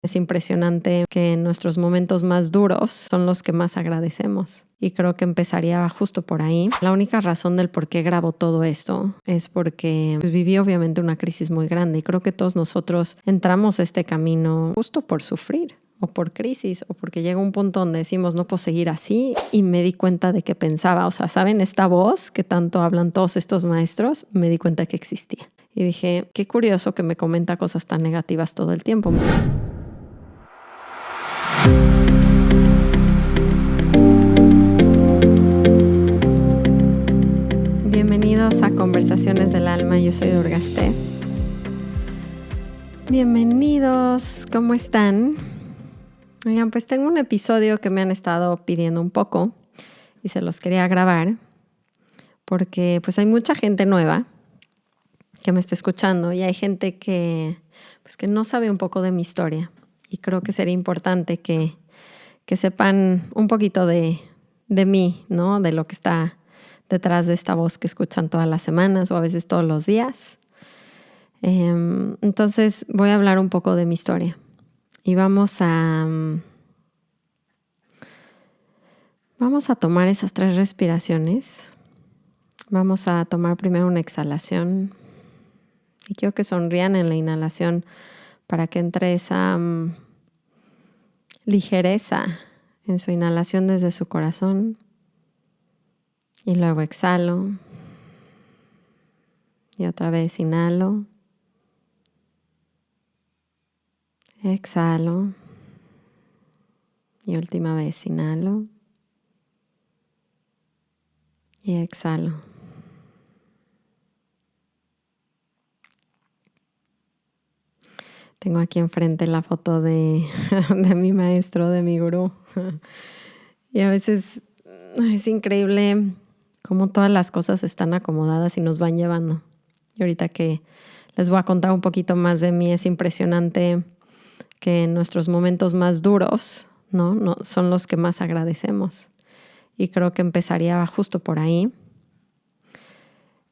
Es impresionante que nuestros momentos más duros son los que más agradecemos. Y creo que empezaría justo por ahí. La única razón del por qué grabo todo esto es porque viví obviamente una crisis muy grande. Y creo que todos nosotros entramos a este camino justo por sufrir o por crisis o porque llega un punto donde decimos no puedo seguir así. Y me di cuenta de que pensaba, ¿saben esta voz que tanto hablan todos estos maestros? Me di cuenta que existía. Y dije, qué curioso que me comenta cosas tan negativas todo el tiempo. Bienvenidos a Conversaciones del Alma, yo soy Durgaste. Bienvenidos, ¿cómo están? Oigan, pues tengo un episodio que me han estado pidiendo un poco y se los quería grabar porque pues hay mucha gente nueva que me está escuchando y hay gente que no sabe un poco de mi historia y creo que sería importante que sepan un poquito de mí, ¿no? De lo que está detrás de esta voz que escuchan todas las semanas o a veces todos los días. Entonces voy a hablar un poco de mi historia y vamos a tomar esas 3 respiraciones. Vamos a tomar primero una exhalación y quiero que sonrían en la inhalación para que entre esa ligereza en su inhalación desde su corazón. Y luego exhalo. Y otra vez inhalo. Exhalo. Y última vez inhalo. Y exhalo. Tengo aquí enfrente la foto de mi maestro, de mi gurú. Y a veces es increíble cómo todas las cosas están acomodadas y nos van llevando. Y ahorita que les voy a contar un poquito más de mí, es impresionante que nuestros momentos más duros, ¿no? Son los que más agradecemos. Y creo que empezaría justo por ahí.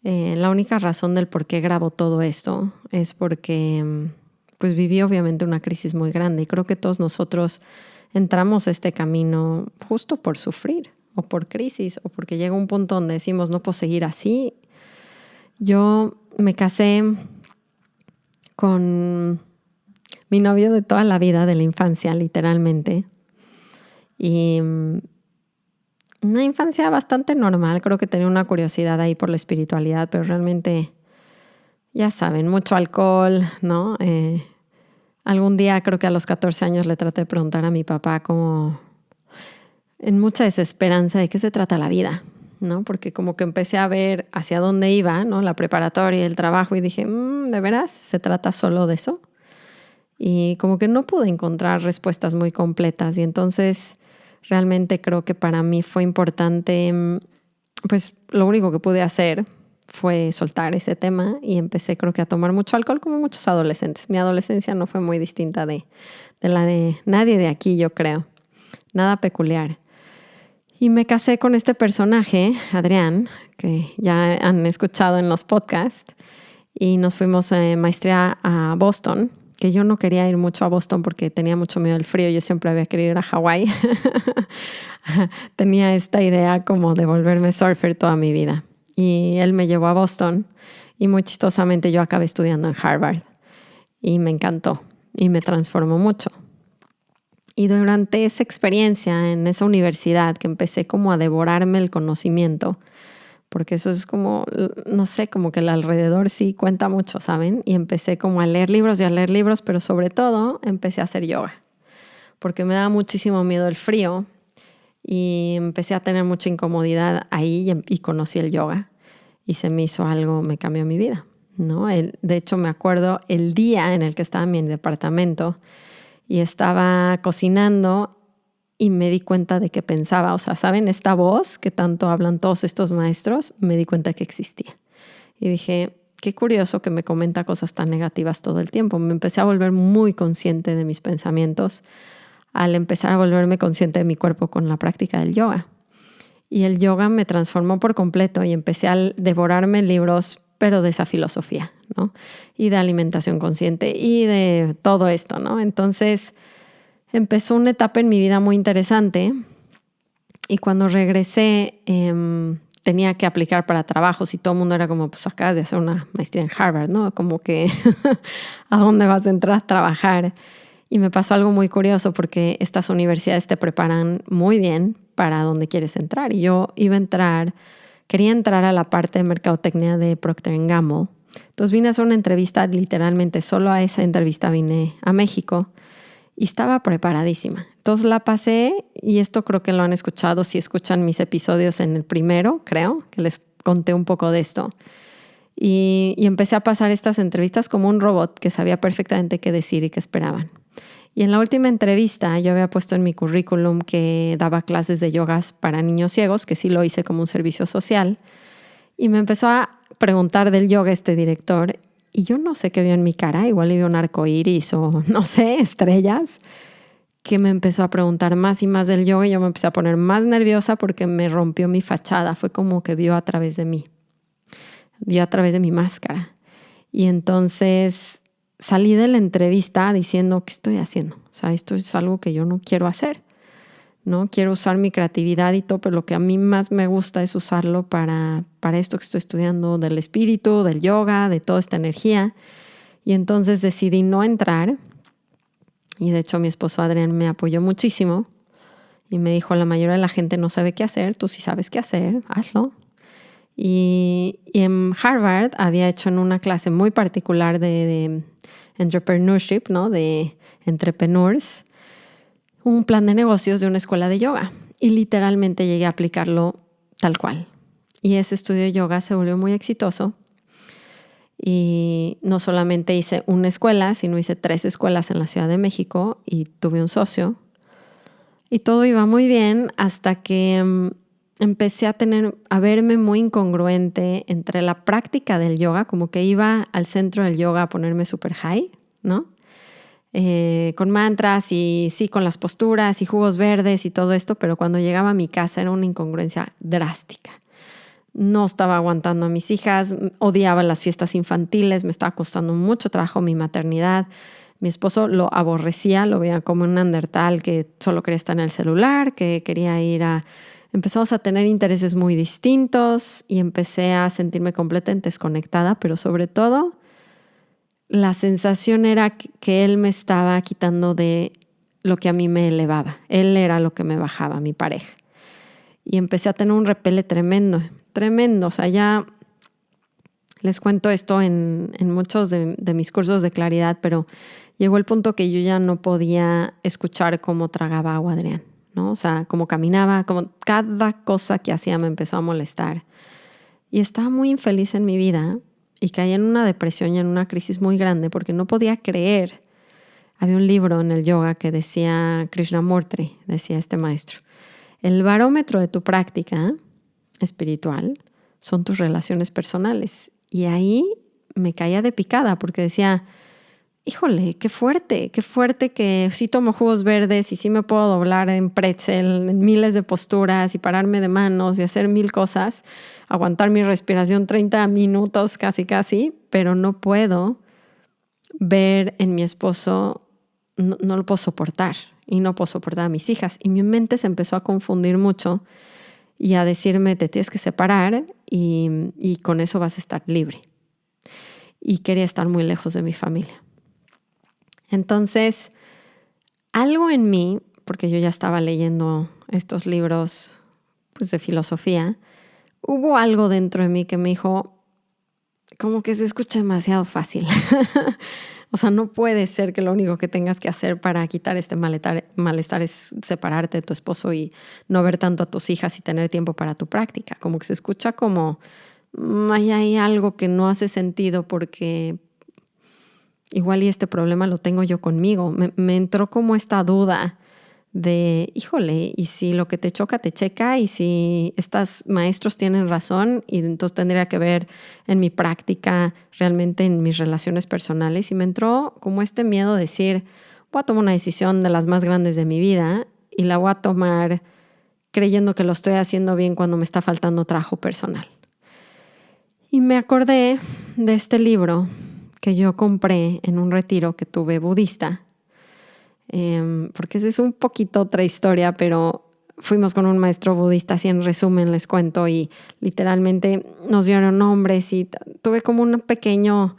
La única razón del por qué grabo todo esto es porque pues viví obviamente una crisis muy grande y creo que todos nosotros entramos a este camino justo por sufrir o por crisis o porque llega un punto donde decimos no puedo seguir así. Yo me casé con mi novio de toda la vida, de la infancia, literalmente. Y una infancia bastante normal. Creo que tenía una curiosidad ahí por la espiritualidad, pero realmente, ya saben, mucho alcohol, ¿no? Algún día, creo que a los 14 años, le traté de preguntar a mi papá como en mucha desesperanza de qué se trata la vida, ¿no? Porque como que empecé a ver hacia dónde iba, ¿no? La preparatoria, el trabajo, y dije, ¿de veras se trata solo de eso? Y como que no pude encontrar respuestas muy completas y entonces realmente creo que para mí fue importante, pues lo único que pude hacer fue soltar ese tema y empecé creo que a tomar mucho alcohol como muchos adolescentes. Mi adolescencia no fue muy distinta de la de nadie de aquí, yo creo. Nada peculiar. Y me casé con este personaje, Adrián, que ya han escuchado en los podcasts, y nos fuimos maestría a Boston, que yo no quería ir mucho a Boston porque tenía mucho miedo del frío. Yo siempre había querido ir a Hawái. Tenía esta idea como de volverme surfer toda mi vida. Y él me llevó a Boston y muy chistosamente yo acabé estudiando en Harvard. Y me encantó y me transformó mucho. Y durante esa experiencia en esa universidad que empecé como a devorarme el conocimiento, porque eso es como, no sé, como que el alrededor sí cuenta mucho, ¿saben? Y empecé como a leer libros y a leer libros, pero sobre todo empecé a hacer yoga, porque me daba muchísimo miedo el frío y empecé a tener mucha incomodidad ahí y conocí el yoga y se me hizo algo, me cambió mi vida, ¿no? De hecho, me acuerdo el día en el que estaba en mi departamento y estaba cocinando y me di cuenta de que pensaba, ¿saben esta voz que tanto hablan todos estos maestros? Me di cuenta que existía. Y dije, qué curioso que me comenta cosas tan negativas todo el tiempo. Me empecé a volver muy consciente de mis pensamientos al empezar a volverme consciente de mi cuerpo con la práctica del yoga. Y el yoga me transformó por completo y empecé a devorarme libros, pero de esa filosofía, ¿no? Y de alimentación consciente y de todo esto, ¿no? Entonces empezó una etapa en mi vida muy interesante y cuando regresé tenía que aplicar para trabajos y todo el mundo era como, pues acabas de hacer una maestría en Harvard, ¿no? Como que ¿a dónde vas a entrar a trabajar? Y me pasó algo muy curioso porque estas universidades te preparan muy bien para donde quieres entrar. Y yo quería entrar a la parte de mercadotecnia de Procter & Gamble. Entonces vine a hacer una entrevista, literalmente solo a esa entrevista vine a México y estaba preparadísima. Entonces la pasé y esto creo que lo han escuchado si escuchan mis episodios en el primero, creo, que les conté un poco de esto. Y empecé a pasar estas entrevistas como un robot que sabía perfectamente qué decir y qué esperaban. Y en la última entrevista yo había puesto en mi currículum que daba clases de yogas para niños ciegos, que sí lo hice como un servicio social. Y me empezó a preguntar del yoga este director y yo no sé qué vio en mi cara, igual le vio un arco iris o no sé, estrellas, que me empezó a preguntar más y más del yoga y yo me empecé a poner más nerviosa porque me rompió mi fachada. Fue como que vio a través de mí, vio a través de mi máscara. Y entonces salí de la entrevista diciendo, ¿qué estoy haciendo? O sea, esto es algo que yo no quiero hacer, ¿no? Quiero usar mi creatividad y todo, pero lo que a mí más me gusta es usarlo para esto que estoy estudiando del espíritu, del yoga, de toda esta energía. Y entonces decidí no entrar. Y de hecho mi esposo Adrián me apoyó muchísimo y me dijo, la mayoría de la gente no sabe qué hacer, tú sí sabes qué hacer, hazlo. Y en Harvard había hecho en una clase muy particular de entrepreneurship, ¿no? De entrepreneurs, un plan de negocios de una escuela de yoga. Y literalmente llegué a aplicarlo tal cual. Y ese estudio de yoga se volvió muy exitoso. Y no solamente hice una escuela, sino hice 3 escuelas en la Ciudad de México y tuve un socio. Y todo iba muy bien hasta que empecé a verme muy incongruente entre la práctica del yoga, como que iba al centro del yoga a ponerme super high, ¿no? Con mantras y sí, con las posturas y jugos verdes y todo esto, pero cuando llegaba a mi casa era una incongruencia drástica. No estaba aguantando a mis hijas, odiaba las fiestas infantiles, me estaba costando mucho trabajo mi maternidad. Mi esposo lo aborrecía, lo veía como un neandertal que solo quería estar en el celular, que quería ir a... Empezamos a tener intereses muy distintos y empecé a sentirme completamente desconectada, pero sobre todo la sensación era que él me estaba quitando de lo que a mí me elevaba. Él era lo que me bajaba, mi pareja. Y empecé a tener un repele tremendo. O sea, ya les cuento esto en muchos de mis cursos de claridad, pero llegó el punto que yo ya no podía escuchar cómo tragaba agua Adrián, ¿no? O sea, cómo caminaba, como cada cosa que hacía me empezó a molestar. Y estaba muy infeliz en mi vida y caí en una depresión y en una crisis muy grande porque no podía creer. Había un libro en el yoga que decía Krishnamurti, decía este maestro, el barómetro de tu práctica espiritual son tus relaciones personales. Y ahí me caía de picada porque decía, híjole, qué fuerte que sí tomo jugos verdes y sí me puedo doblar en pretzel, en miles de posturas y pararme de manos y hacer 1000 cosas, aguantar mi respiración 30 minutos casi, pero no puedo ver en mi esposo, no lo puedo soportar y no puedo soportar a mis hijas. Y mi mente se empezó a confundir mucho y a decirme, te tienes que separar y con eso vas a estar libre. Y quería estar muy lejos de mi familia. Entonces, algo en mí, porque yo ya estaba leyendo estos libros pues, de filosofía, hubo algo dentro de mí que me dijo, como que se escucha demasiado fácil. O sea, no puede ser que lo único que tengas que hacer para quitar este malestar es separarte de tu esposo y no ver tanto a tus hijas y tener tiempo para tu práctica. Como que se escucha como hay algo que no hace sentido porque igual y este problema lo tengo yo conmigo. Me entró como esta duda de, híjole, y si lo que te choca te checa y si estos maestros tienen razón y entonces tendría que ver en mi práctica, realmente en mis relaciones personales. Y me entró como este miedo de decir, voy a tomar una decisión de las más grandes de mi vida y la voy a tomar creyendo que lo estoy haciendo bien cuando me está faltando trabajo personal. Y me acordé de este libro que yo compré en un retiro que tuve budista, porque esa es un poquito otra historia, pero fuimos con un maestro budista, así en resumen les cuento, y literalmente nos dieron nombres y tuve como una pequeña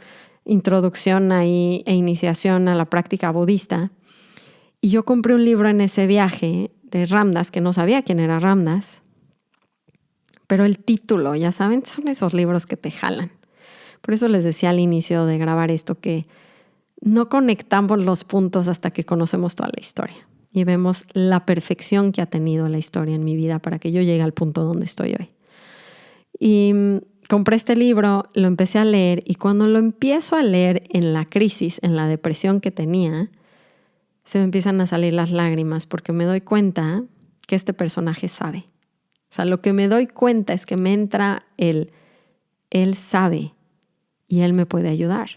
introducción ahí e iniciación a la práctica budista. Y yo compré un libro en ese viaje de Ram Dass, que no sabía quién era Ram Dass, pero el título, ya saben, son esos libros que te jalan. Por eso les decía al inicio de grabar esto que no conectamos los puntos hasta que conocemos toda la historia y vemos la perfección que ha tenido la historia en mi vida para que yo llegue al punto donde estoy hoy. Y compré este libro, lo empecé a leer y cuando lo empiezo a leer en la crisis, en la depresión que tenía, se me empiezan a salir las lágrimas porque me doy cuenta que este personaje sabe. O sea, lo que me doy cuenta es que me entra él sabe y él me puede ayudar.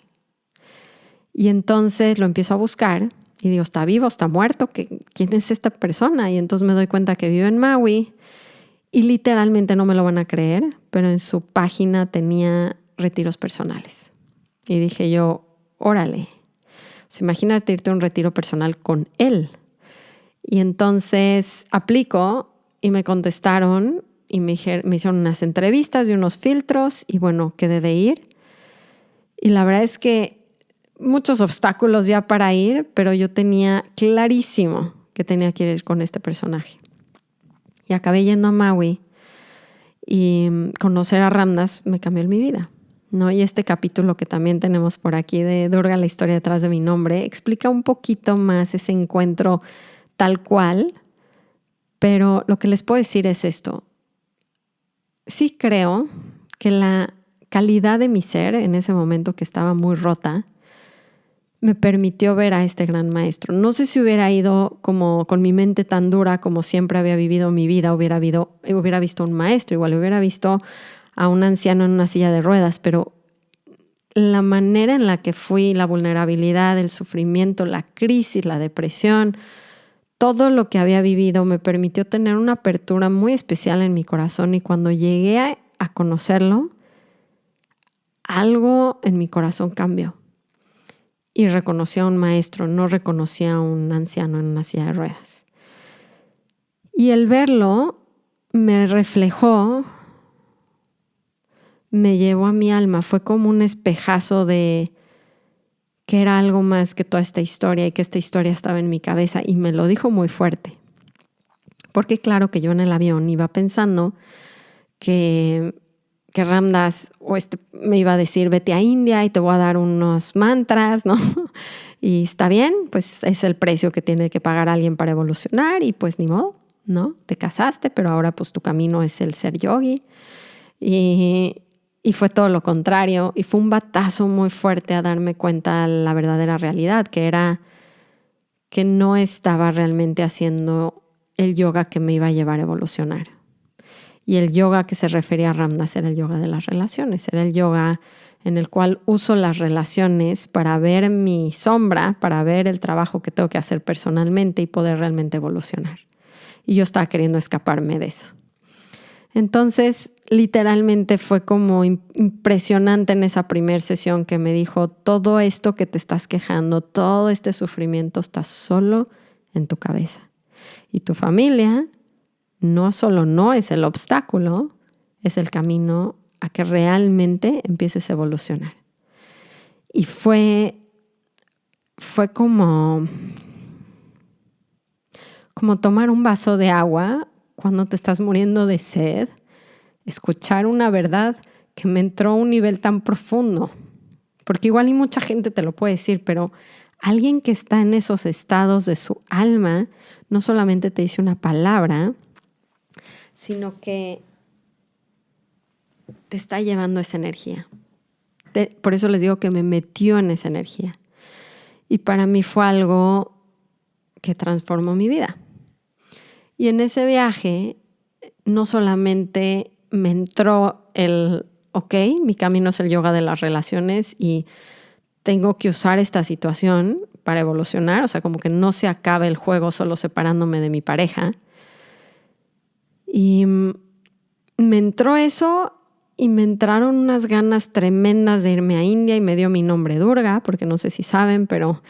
Y entonces lo empiezo a buscar y digo, ¿está vivo? ¿Está muerto? ¿Quién es esta persona? Y entonces me doy cuenta que vive en Maui y literalmente no me lo van a creer, pero en su página tenía retiros personales. Y dije yo, órale, o sea, imagínate irte a un retiro personal con él. Y entonces aplico y me contestaron y me hicieron unas entrevistas y unos filtros y bueno, quedé de ir. Y la verdad es que muchos obstáculos ya para ir, pero yo tenía clarísimo que tenía que ir con este personaje. Y acabé yendo a Maui y conocer a Ram Dass me cambió mi vida, ¿no? Y este capítulo que también tenemos por aquí de Durga, la historia detrás de mi nombre, explica un poquito más ese encuentro tal cual, pero lo que les puedo decir es esto. Sí creo que la calidad de mi ser en ese momento que estaba muy rota me permitió ver a este gran maestro. No sé si hubiera ido como con mi mente tan dura como siempre había vivido mi vida, hubiera visto un maestro, igual hubiera visto a un anciano en una silla de ruedas, pero la manera en la que fui, la vulnerabilidad, el sufrimiento, la crisis, la depresión, todo lo que había vivido me permitió tener una apertura muy especial en mi corazón y cuando llegué a conocerlo, algo en mi corazón cambió. Y reconocí a un maestro, no reconocí a un anciano en una silla de ruedas. Y el verlo me reflejó, me llevó a mi alma, fue como un espejazo de que era algo más que toda esta historia y que esta historia estaba en mi cabeza y me lo dijo muy fuerte. Porque claro que yo en el avión iba pensando que Ram Dass me iba a decir, vete a India y te voy a dar unos mantras, ¿no? Y está bien, pues es el precio que tiene que pagar alguien para evolucionar y pues ni modo, ¿no? Te casaste, pero ahora pues tu camino es el ser yogi. Y fue todo lo contrario. Y fue un batazo muy fuerte a darme cuenta de la verdadera realidad, que era que no estaba realmente haciendo el yoga que me iba a llevar a evolucionar. Y el yoga que se refería a Ram Dass era el yoga de las relaciones, era el yoga en el cual uso las relaciones para ver mi sombra, para ver el trabajo que tengo que hacer personalmente y poder realmente evolucionar. Y yo estaba queriendo escaparme de eso. Entonces, literalmente fue como impresionante en esa primera sesión que me dijo, todo esto que te estás quejando, todo este sufrimiento está solo en tu cabeza. Y tu familia no solo no es el obstáculo, es el camino a que realmente empieces a evolucionar. Y fue como tomar un vaso de agua cuando te estás muriendo de sed, escuchar una verdad que me entró a un nivel tan profundo. Porque igual y mucha gente te lo puede decir, pero alguien que está en esos estados de su alma no solamente te dice una palabra, sino que te está llevando esa energía. Por eso les digo que me metió en esa energía. Y para mí fue algo que transformó mi vida. Y en ese viaje no solamente me entró mi camino es el yoga de las relaciones y tengo que usar esta situación para evolucionar, o sea, como que no se acabe el juego solo separándome de mi pareja. Y me entró eso y me entraron unas ganas tremendas de irme a India y me dio mi nombre Durga, porque no sé si saben, pero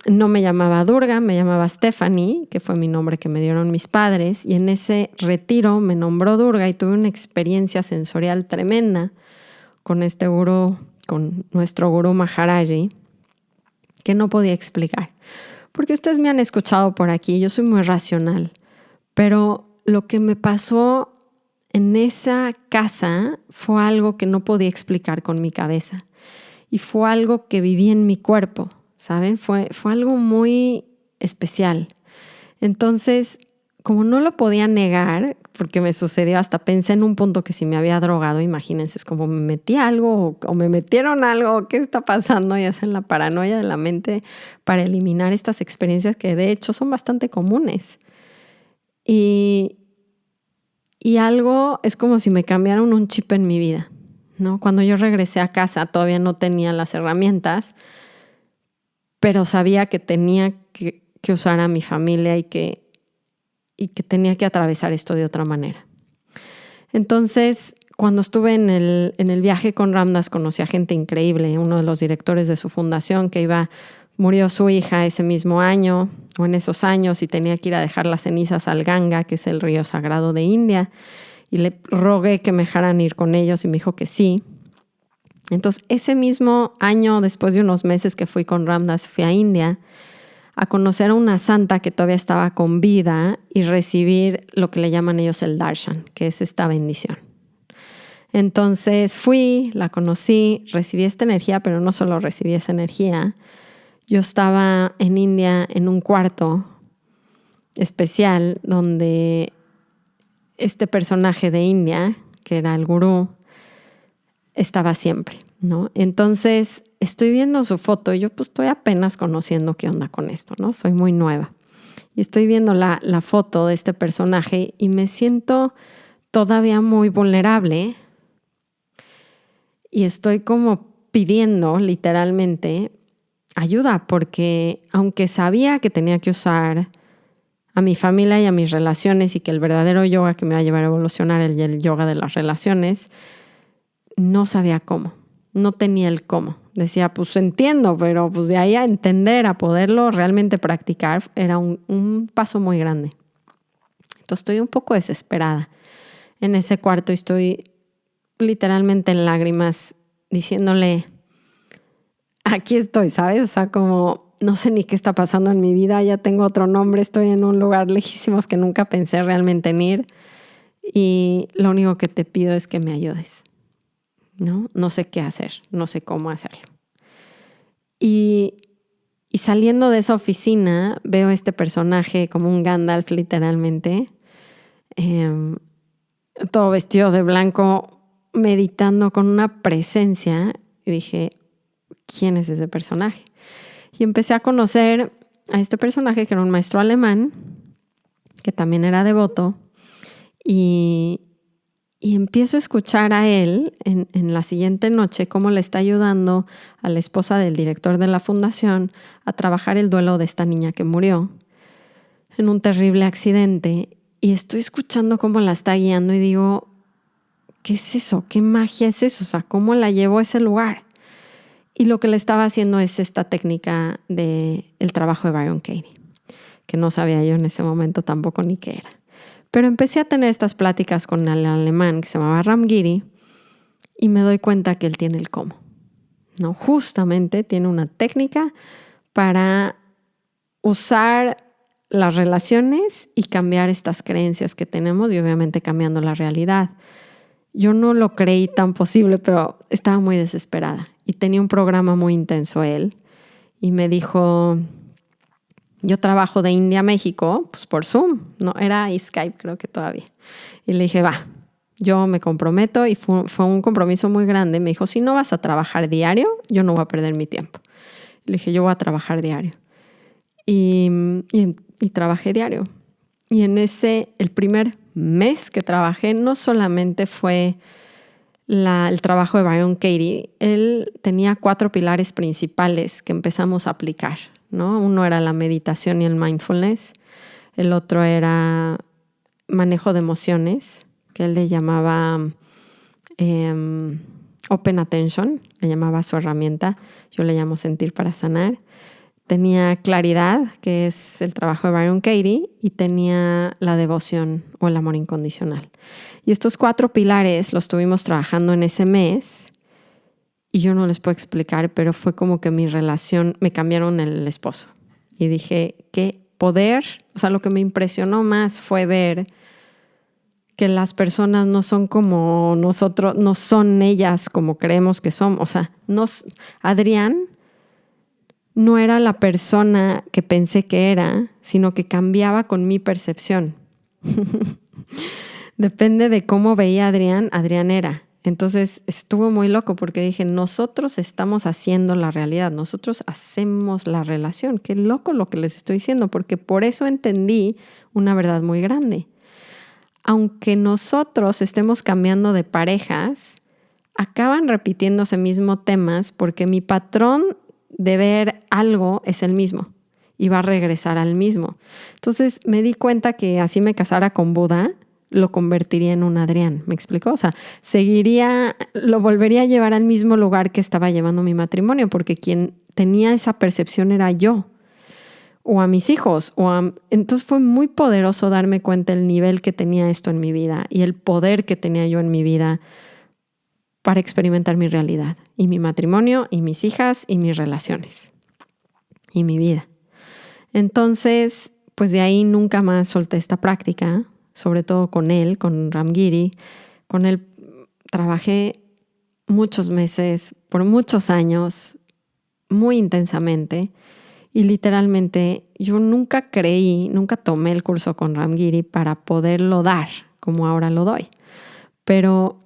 no me llamaba Durga, me llamaba Stephanie, que fue mi nombre que me dieron mis padres, y en ese retiro me nombró Durga y tuve una experiencia sensorial tremenda con este gurú, con nuestro gurú Maharaji, que no podía explicar. Porque ustedes me han escuchado por aquí, yo soy muy racional, pero lo que me pasó en esa casa fue algo que no podía explicar con mi cabeza y fue algo que viví en mi cuerpo, ¿saben? Fue algo muy especial. Entonces, como no lo podía negar, porque me sucedió, hasta pensé en un punto que si me había drogado, imagínense, es como me metí algo o me metieron algo, ¿qué está pasando? Y hacen la paranoia de la mente para eliminar estas experiencias que de hecho son bastante comunes. Y algo es como si me cambiaron un chip en mi vida, ¿no? Cuando yo regresé a casa todavía no tenía las herramientas, pero sabía que tenía que usar a mi familia y que tenía que atravesar esto de otra manera. Entonces, cuando estuve en el viaje con Ram Dass, conocí a gente increíble. Uno de los directores de su fundación murió su hija ese mismo año o en esos años y tenía que ir a dejar las cenizas al Ganga, que es el río sagrado de India. Y le rogué que me dejaran ir con ellos y me dijo que sí. Entonces, ese mismo año, después de unos meses que fui con Ram Dass, fui a India a conocer a una santa que todavía estaba con vida y recibir lo que le llaman ellos el darshan, que es esta bendición. Entonces fui, la conocí, recibí esta energía, pero no solo recibí esa energía. Yo estaba en India en un cuarto especial donde este personaje de India, que era el gurú, estaba siempre, ¿no? Entonces estoy viendo su foto y yo pues estoy apenas conociendo qué onda con esto, ¿no? Soy muy nueva. Y estoy viendo la foto de este personaje y me siento todavía muy vulnerable y estoy como pidiendo literalmente ayuda, porque aunque sabía que tenía que usar a mi familia y a mis relaciones y que el verdadero yoga que me va a llevar a evolucionar es el yoga de las relaciones, no sabía cómo, no tenía el cómo. Decía, pues entiendo, pero pues de ahí a entender, a poderlo realmente practicar, era un paso muy grande. Entonces estoy un poco desesperada en ese cuarto y estoy literalmente en lágrimas diciéndole, aquí estoy, ¿sabes? O sea, como no sé ni qué está pasando en mi vida, ya tengo otro nombre, estoy en un lugar lejísimos que nunca pensé realmente en ir y lo único que te pido es que me ayudes. No sé qué hacer, no sé cómo hacerlo. Y saliendo de esa oficina veo a este personaje como un Gandalf literalmente, todo vestido de blanco, meditando con una presencia y dije, ¿quién es ese personaje? Y empecé a conocer a este personaje que era un maestro alemán que también era devoto y empiezo a escuchar a él en la siguiente noche cómo le está ayudando a la esposa del director de la fundación a trabajar el duelo de esta niña que murió en un terrible accidente. Y estoy escuchando cómo la está guiando y digo, ¿qué es eso? ¿Qué magia es eso? O sea, ¿cómo la llevó a ese lugar? Y lo que le estaba haciendo es esta técnica del trabajo de Byron Katie, que no sabía yo en ese momento tampoco ni qué era. Pero empecé a tener estas pláticas con el alemán que se llamaba Ram Giri y me doy cuenta que él tiene el cómo, ¿no? Justamente tiene una técnica para usar las relaciones y cambiar estas creencias que tenemos y obviamente cambiando la realidad. Yo no lo creí tan posible, pero estaba muy desesperada y tenía un programa muy intenso él y me dijo, yo trabajo de India a México, pues por Zoom, no era Skype creo que todavía. Y le dije, va, yo me comprometo y fue un compromiso muy grande. Me dijo, si no vas a trabajar diario, yo no voy a perder mi tiempo. Le dije, yo voy a trabajar diario. Y trabajé diario. Y en el primer mes que trabajé, no solamente fue el trabajo de Byron Katie, él tenía 4 pilares principales que empezamos a aplicar, ¿no? Uno era la meditación y el mindfulness. El otro era manejo de emociones, que él le llamaba Open Attention, le llamaba su herramienta. Yo le llamo Sentir para Sanar. Tenía Claridad, que es el trabajo de Byron Katie, y tenía la devoción o el amor incondicional. Y estos 4 pilares los estuvimos trabajando en ese mes y yo no les puedo explicar, pero fue como que mi relación, me cambiaron el esposo. Y dije, qué poder, o sea, lo que me impresionó más fue ver que las personas no son como nosotros, no son ellas como creemos que son. O sea, Adrián no era la persona que pensé que era, sino que cambiaba con mi percepción. Depende de cómo veía a Adrián, Adrián era. Entonces estuvo muy loco porque dije, nosotros estamos haciendo la realidad, nosotros hacemos la relación. Qué loco lo que les estoy diciendo, porque por eso entendí una verdad muy grande. Aunque nosotros estemos cambiando de parejas, acaban repitiéndose mismos temas porque mi patrón de ver algo es el mismo y va a regresar al mismo. Entonces me di cuenta que así me casara con Buda, lo convertiría en un Adrián. ¿Me explicó? O sea, lo volvería a llevar al mismo lugar que estaba llevando mi matrimonio, porque quien tenía esa percepción era yo, o a mis hijos. Entonces fue muy poderoso darme cuenta el nivel que tenía esto en mi vida y el poder que tenía yo en mi vida para experimentar mi realidad y mi matrimonio y mis hijas y mis relaciones y mi vida. Entonces, pues de ahí nunca más solté esta práctica, sobre todo con él, con Ramgiri. Con él trabajé muchos meses, por muchos años, muy intensamente. Y literalmente yo nunca tomé el curso con Ramgiri para poderlo dar como ahora lo doy. Pero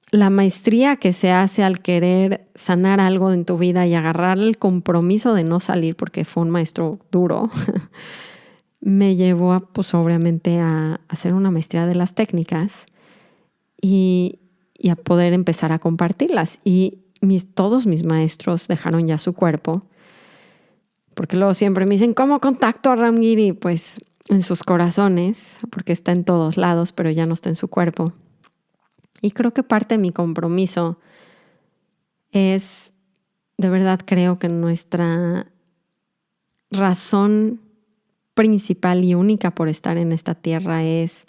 la maestría que se hace al querer sanar algo en tu vida y agarrar el compromiso de no salir, porque fue un maestro duro, me llevó pues obviamente a hacer una maestría de las técnicas y a poder empezar a compartirlas. Y todos mis maestros dejaron ya su cuerpo, porque luego siempre me dicen, ¿cómo contacto a Ramgiri? Pues en sus corazones, porque está en todos lados, pero ya no está en su cuerpo. Y creo que parte de mi compromiso es, de verdad creo que nuestra razón principal y única por estar en esta tierra es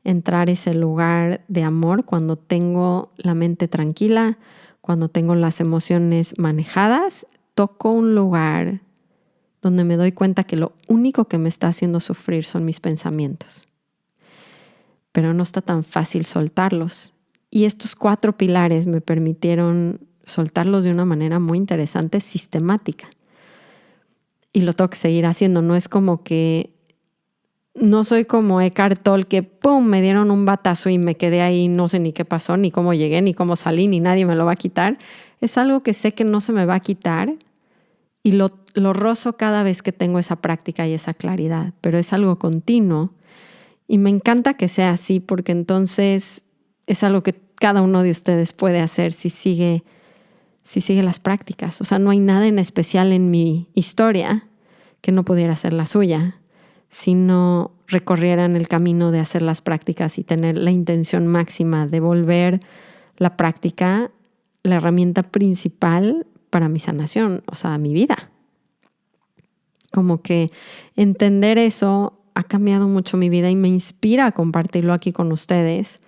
entrar a ese lugar de amor cuando tengo la mente tranquila, cuando tengo las emociones manejadas, toco un lugar donde me doy cuenta que lo único que me está haciendo sufrir son mis pensamientos. Pero no está tan fácil soltarlos. Y estos 4 pilares me permitieron soltarlos de una manera muy interesante, sistemática. Y lo tengo que seguir haciendo. No es como que, no soy como Eckhart Tolle que ¡pum! Me dieron un batazo y me quedé ahí, no sé ni qué pasó, ni cómo llegué, ni cómo salí, ni nadie me lo va a quitar. Es algo que sé que no se me va a quitar y lo rozo cada vez que tengo esa práctica y esa claridad. Pero es algo continuo y me encanta que sea así porque entonces es algo que cada uno de ustedes puede hacer si sigue las prácticas. O sea, no hay nada en especial en mi historia que no pudiera ser la suya si no recorrieran el camino de hacer las prácticas y tener la intención máxima de volver la práctica la herramienta principal para mi sanación, o sea, mi vida. Como que entender eso ha cambiado mucho mi vida y me inspira a compartirlo aquí con ustedes,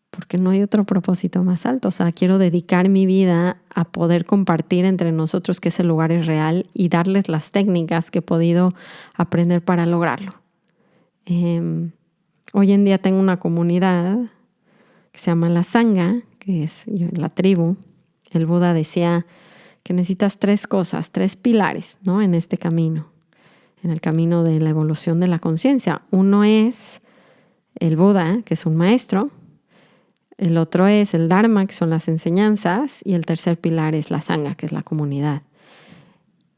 porque no hay otro propósito más alto. O sea, quiero dedicar mi vida a poder compartir entre nosotros que ese lugar es real y darles las técnicas que he podido aprender para lograrlo. Hoy en día tengo una comunidad que se llama la Sangha, que es la tribu. El Buda decía que necesitas 3 cosas, 3 pilares, ¿no? En este camino, en el camino de la evolución de la conciencia. Uno es el Buda, que es un maestro. El otro es el Dharma, que son las enseñanzas, y el tercer pilar es la Sangha, que es la comunidad.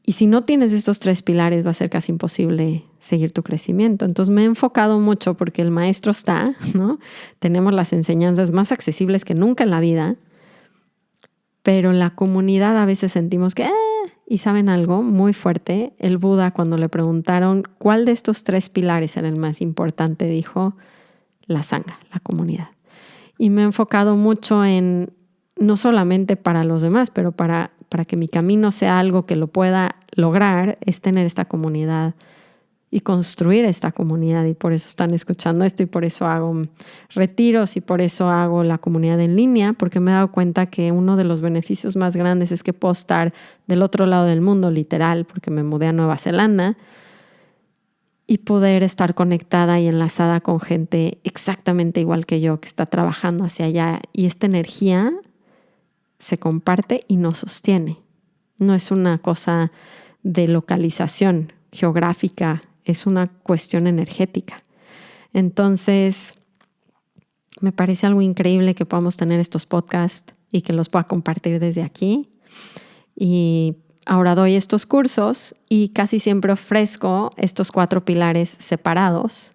Y si no tienes estos 3 pilares, va a ser casi imposible seguir tu crecimiento. Entonces me he enfocado mucho porque el maestro está, ¿no? Tenemos las enseñanzas más accesibles que nunca en la vida, pero la comunidad a veces sentimos que, y saben algo muy fuerte, el Buda cuando le preguntaron cuál de estos 3 pilares era el más importante, dijo la Sangha, la comunidad. Y me he enfocado mucho en, no solamente para los demás, pero para que mi camino sea algo que lo pueda lograr, es tener esta comunidad y construir esta comunidad. Y por eso están escuchando esto y por eso hago retiros y por eso hago la comunidad en línea, porque me he dado cuenta que uno de los beneficios más grandes es que puedo estar del otro lado del mundo, literal, porque me mudé a Nueva Zelanda, y poder estar conectada y enlazada con gente exactamente igual que yo, que está trabajando hacia allá. Y esta energía se comparte y nos sostiene. No es una cosa de localización geográfica, es una cuestión energética. Entonces, me parece algo increíble que podamos tener estos podcasts y que los pueda compartir desde aquí. Y ahora doy estos cursos y casi siempre ofrezco estos 4 pilares separados.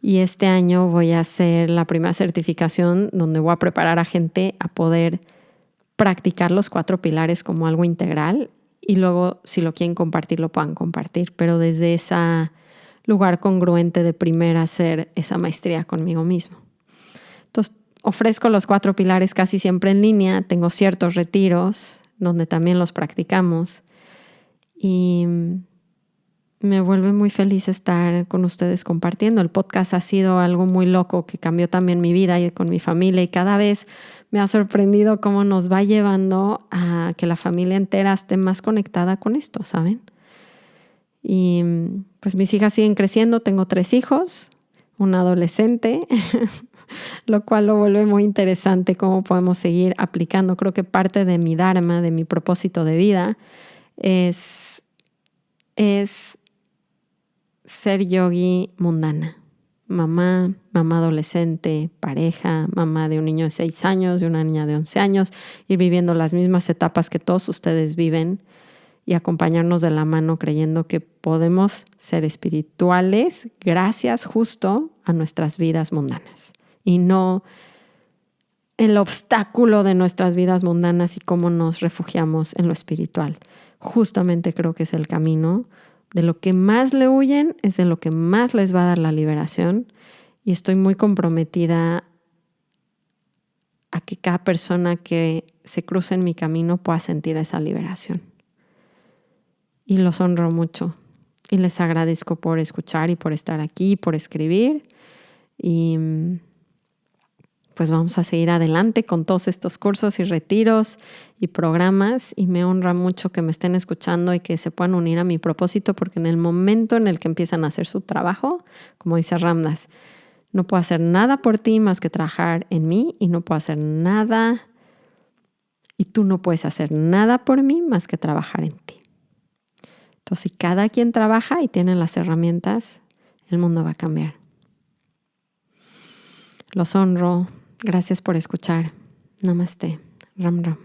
Y este año voy a hacer la primera certificación donde voy a preparar a gente a poder practicar los 4 pilares como algo integral. Y luego, si lo quieren compartir, lo puedan compartir. Pero desde ese lugar congruente de primero hacer esa maestría conmigo mismo. Entonces, ofrezco los 4 pilares casi siempre en línea. Tengo ciertos retiros donde también los practicamos. Y me vuelve muy feliz estar con ustedes compartiendo. El podcast ha sido algo muy loco que cambió también mi vida y con mi familia. Y cada vez me ha sorprendido cómo nos va llevando a que la familia entera esté más conectada con esto, ¿saben? Y pues mis hijas siguen creciendo. Tengo 3 hijos, un adolescente, lo cual lo vuelve muy interesante cómo podemos seguir aplicando. Creo que parte de mi dharma, de mi propósito de vida, es ser yogi mundana. Mamá adolescente, pareja, mamá de un niño de 6 años, de una niña de 11 años, ir viviendo las mismas etapas que todos ustedes viven y acompañarnos de la mano creyendo que podemos ser espirituales gracias justo a nuestras vidas mundanas y no el obstáculo de nuestras vidas mundanas y cómo nos refugiamos en lo espiritual. Justamente creo que es el camino. De lo que más le huyen es de lo que más les va a dar la liberación, y estoy muy comprometida a que cada persona que se cruce en mi camino pueda sentir esa liberación. Y los honro mucho y les agradezco por escuchar y por estar aquí, por escribir, y pues vamos a seguir adelante con todos estos cursos y retiros y programas, y me honra mucho que me estén escuchando y que se puedan unir a mi propósito, porque en el momento en el que empiezan a hacer su trabajo, como dice Ram Dass, no puedo hacer nada por ti más que trabajar en mí, y no puedo hacer nada, y tú no puedes hacer nada por mí más que trabajar en ti. Entonces, si cada quien trabaja y tiene las herramientas, el mundo va a cambiar. Los honro. Gracias por escuchar. Namaste. Ram Ram.